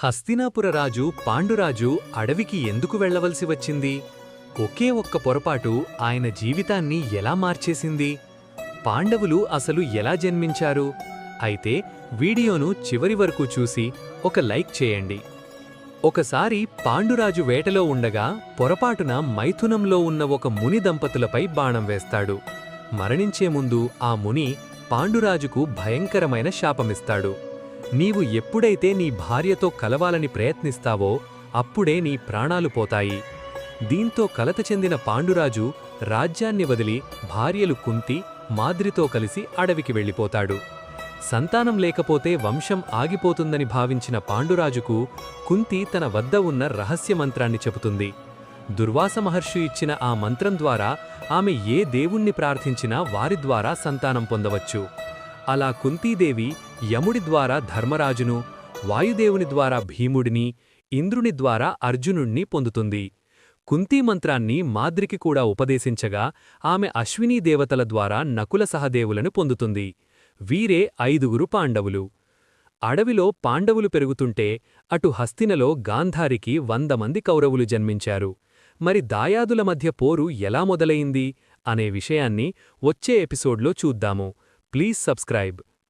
హస్తినాపుర రాజు పాండురాజు అడవికి ఎందుకు వెళ్లవలసి వచ్చింది? ఒకే ఒక్క పొరపాటు ఆయన జీవితాన్ని ఎలా మార్చేసింది? పాండవులు అసలు ఎలా జన్మించారు? అయితే వీడియోను చివరి వరకు చూసి ఒక లైక్ చేయండి. ఒకసారి పాండురాజు వేటలో ఉండగా పొరపాటున మైథునంలో ఉన్న ఒక ముని దంపతులపై బాణం వేస్తాడు. మరణించే ముందు ఆ ముని పాండురాజుకు భయంకరమైన శాపమిస్తాడు. నీవు ఎప్పుడైతే నీ భార్యతో కలవాలని ప్రయత్నిస్తావో అప్పుడే నీ ప్రాణాలు పోతాయి. దీంతో కలత చెందిన పాండురాజు రాజ్యాన్ని వదిలి భార్యలు కుంతి, మాద్రితో కలిసి అడవికి వెళ్ళిపోతాడు. సంతానం లేకపోతే వంశం ఆగిపోతుందని భావించిన పాండురాజుకు కుంతి తన వద్ద ఉన్న రహస్య మంత్రాన్ని చెబుతుంది. దుర్వాస మహర్షి ఇచ్చిన ఆ మంత్రం ద్వారా ఆమె ఏ దేవుణ్ణి ప్రార్థించినా వారి ద్వారా సంతానం పొందవచ్చు. అలా కుంతీదేవి యముడి ద్వారా ధర్మరాజును, వాయుదేవుని ద్వారా భీముడిని, ఇంద్రుని ద్వారా అర్జునుణ్ణి పొందుతుంది. కుంతీ మంత్రాన్ని మాద్రికి కూడా ఉపదేశించగా ఆమె అశ్వినీ దేవతల ద్వారా నకుల సహదేవులను పొందుతుంది. వీరే 5గురు పాండవులు. అడవిలో పాండవులు పెరుగుతుంటే అటు హస్తినలో గాంధారికి 100 మంది కౌరవులు జన్మించారు. మరి దాయాదుల మధ్య పోరు ఎలా మొదలయింది అనే విషయాన్ని వచ్చే ఎపిసోడ్లో చూద్దాము. Please subscribe.